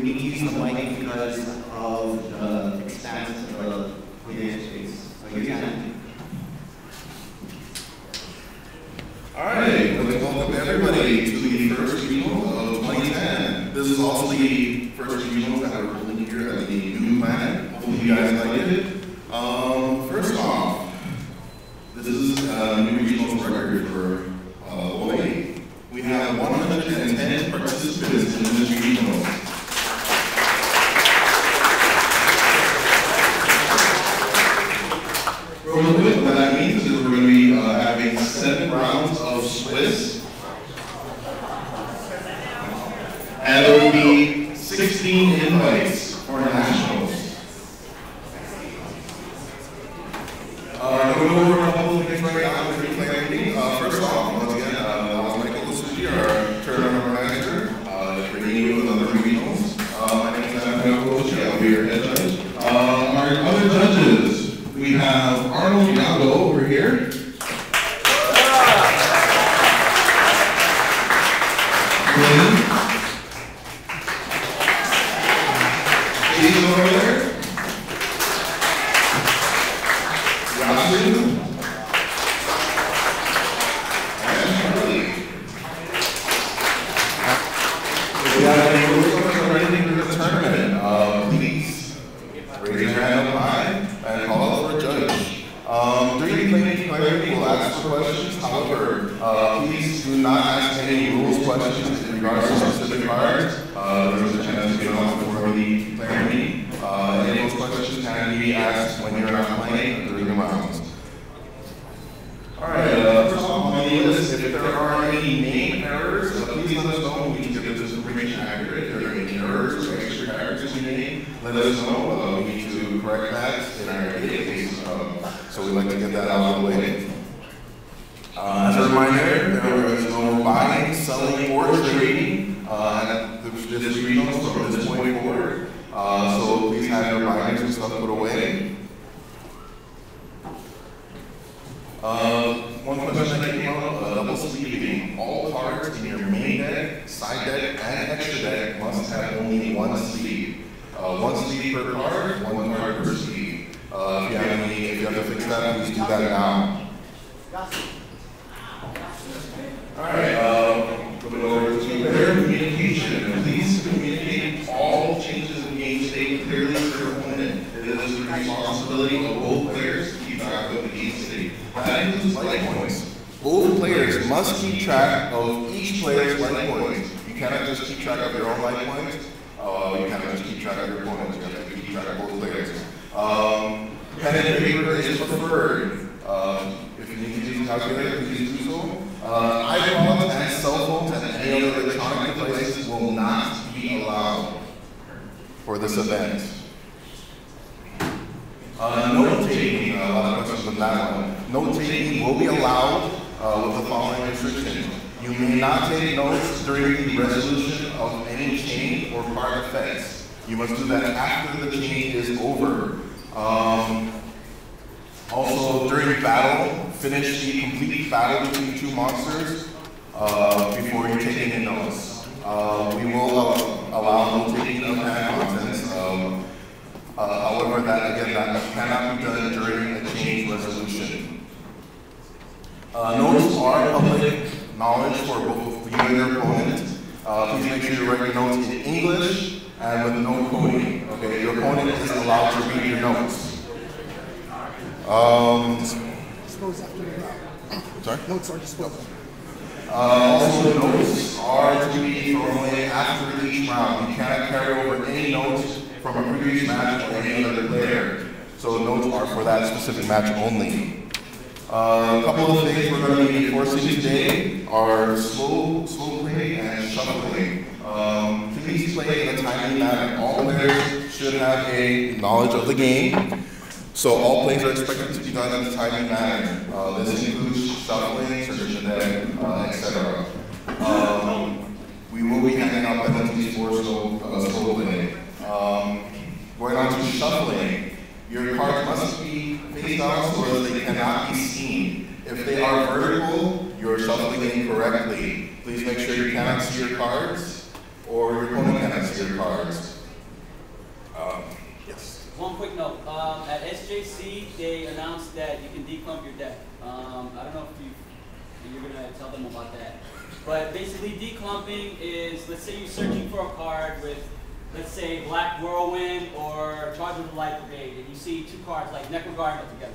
need to use the mic because of the expanse of the player's space. So you can. All right, let's welcome everybody to the first regional of 2010. This is also the first regional that we're holding here at the new planet. Hopefully you guys like it. First off, this is a new regional record for Hawaii. We have 110 participants in this regional. Real quick, what that means is we're going to be having 7 rounds of Swiss, and there will be 16 invites for nationals. We'll go over a couple of things right now with clarity. First off, once again, that was Michael Lasucci, our tournament organizer, bringing you with other regionals. My name is Adam Lasucci, I'll be your head judge. Our other judges, we have Arnold Yago over here. Jason over there. Yasu. And Charlie. If you have any rules or anything for the tournament, please raise your hand up high and call out for a judge. During the clarity, we'll ask for questions. However, please do not ask any rules questions in regards to specific cards. There's a chance to get on before the clarity. Any of those questions can be asked when you're not playing during the rounds. Alright, first off on the list, if there are any name errors, please let us know. We can get this information accurate. If there are any errors or extra characters in your name, let us know. We need to correct that in our database. So we'd like to get that out of the way. As a reminder, there is no buying, selling, or trading at this regional from this point forward. So please have your bindings and stuff put away. One question that came up, double sleeving. All cards in your main deck, side deck, and extra deck must have only one sleeve. One sleeve per card, one card per sleeve. If you have to fix that, please do that now. Alright, moving over to player communication. Please communicate all changes in game state clearly to your opponent. It is the responsibility of both players to keep track of the game state. That includes life points. Both players must keep track of each player's life points. You cannot just keep track of your own life points. You cannot just keep track of your opponents. You have to keep track of both players. Pen and paper is preferred. If you need to use a calculator, please do so. iPhones and cell phones and any other electronic devices will not be allowed for this event. Note-taking, a lot of questions on that one. Note-taking will be allowed with the following restrictions. You may not take notes during the resolution of any chain or card effects. You must do that after the chain is over. Also, during battle, finish the complete battle between two monsters before you take any notes. We will allow note-taking of hand contents. However, that cannot be done during a chain resolution. Notes are public knowledge for both you and your opponent. Please make sure you write your notes in English and with no coding. Okay, your opponent is allowed to read your notes. Dispose after the round. Sorry? Notes are disposed. Also, notes are to be thrown away after each round. You cannot carry over any notes from a previous match or any other player. So notes are for that specific match only. A couple of things we're going to be enforcing today are slow play and shuffling. Please play in a timely manner. All players should have a knowledge of the game. So all plays are expected to be done in a timely manner. This includes shuffling, searching the deck, etc. We will be handing out penalties for slow play. Going on to shuffling, your cards must be face down so that they cannot be seen. If they are vertical, you're shuffling incorrectly. Please make sure you cannot see your cards, or your opponent cannot see your cards. PSJC, they announced that you can declump your deck. I don't know if you're gonna tell them about that. But basically declumping is, let's say you're searching for a card with, let's say, Black Whirlwind or Charge of the Light Brigade, and you see two cards like Necrogarden together.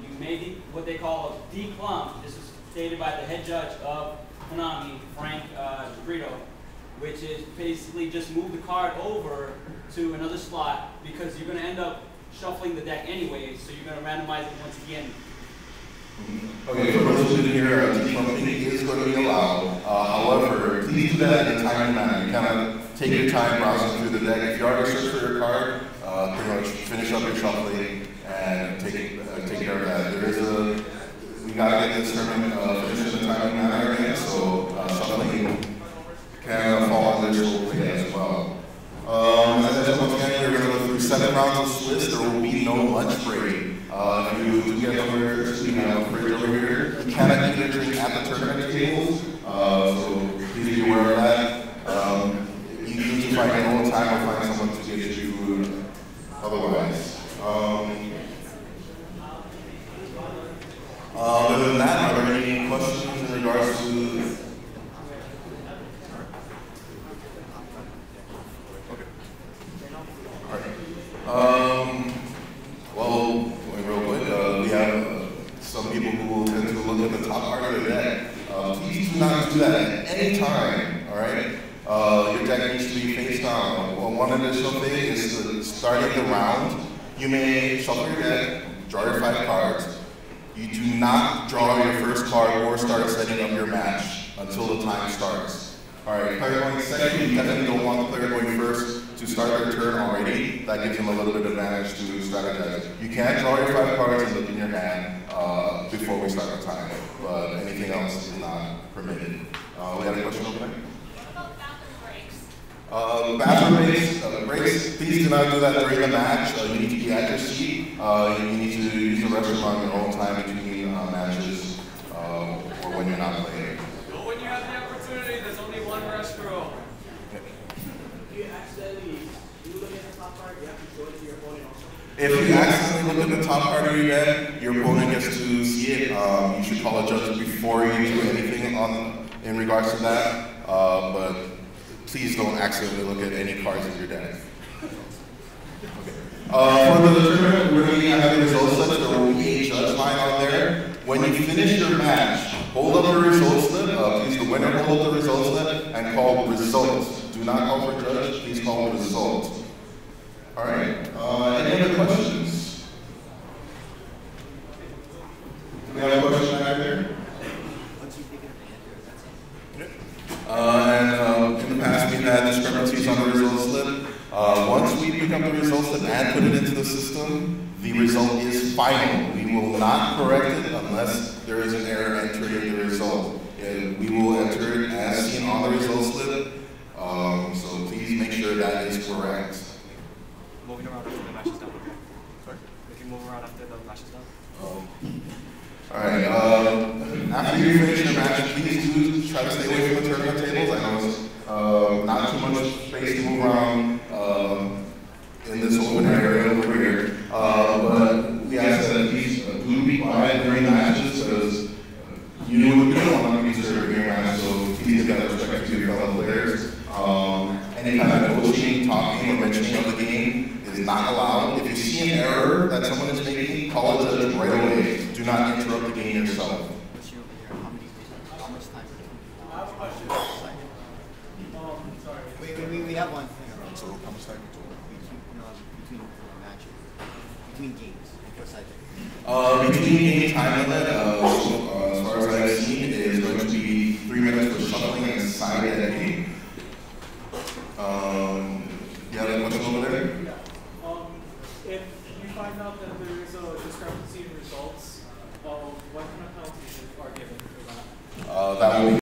You may what they call a declump. This is stated by the head judge of Konami, Frank Brito, which is basically just move the card over to another slot because you're going to end up shuffling the deck anyway, so you're going to randomize it once again. Okay, for those who didn't hear, declumping is going to be allowed. However, please do that in a timely manner. You kind of take your time browsing through the deck. If you already searched for your card, pretty much finish up your shuffling and take care of that. We gotta get this tournament finished in a timely manner again, so shuffling can fall under this role play as well. As I said, once again, we're going to go through 7 rounds of Swiss. There will be no lunch break. If you do get over, we have a fridge over here. You cannot eat or drink at the tournament tables, so please be aware of that. You need to find your own time or find someone to get you food otherwise. Other than that, are there any questions in regards to? Well, going real quick, we have some people who will tend to look at the top part of the deck. Please do not do that at any time, all right? Your deck needs to be face down. Well, one additional thing is to starting the round, you may shuffle your deck, draw your 5 cards. You do not draw your first card or start setting up your match until the time starts. All right, player going second, you definitely don't want the player going first to start their turn already. That gives them a little bit of advantage to strategize. You can draw your 5 cards and look in your hand before we start the time, but anything else is not permitted. We have a question over there? Bathroom breaks, please do not do that during the match. You need to be at your seat. You need to use the restroom on your own time between matches or when you're not playing. Go when you have the opportunity. There's only one restroom. If you accidentally look at the top card, you have to show it to your opponent also. If you accidentally look at the top part of your deck, your opponent gets to see it. You should call a judge before you do anything in regards to that. But please don't accidentally look at any cards in your deck. For the tournament, we're going to be having results slips. There will be a judge line out there. When you finish your match, hold up the results slip. Please, the winner, hold up the results slip and call results. Do not call for judge. Please call results. All right. Any other questions? We have a question back there. In the past, we've had discrepancies on the result slip. Once we pick up the result slip and put it into the system, the result is final. We will not correct it unless there is an error entering the result. And we will enter it as seen on the result slip. So please make sure that is correct. Moving around after the match is done. Sorry? We can move around after the match is done. All right. After you finish your match, please do try to stay away from the tournament tables. I know it's not too much space to move around in this open area over here. But we ask that please do be quiet during matches because you don't want to be disturbed during matches. So please get respect to your fellow players. Any kind of coaching, talking, or mentioning of the game is not allowed. If you see an error that someone is making, call a judge right away. Do not interrupt the game yourself. How much time? I have a question. Sorry. We have one thing. So how much time? Between matches, between games, what's that? Between game time limit, as far as I've seen, it is going to be 3 minutes for shuffling and side editing. You have a question over there? If you find out that there is a discrepancy in results, what kind of penalties are given for that? That will be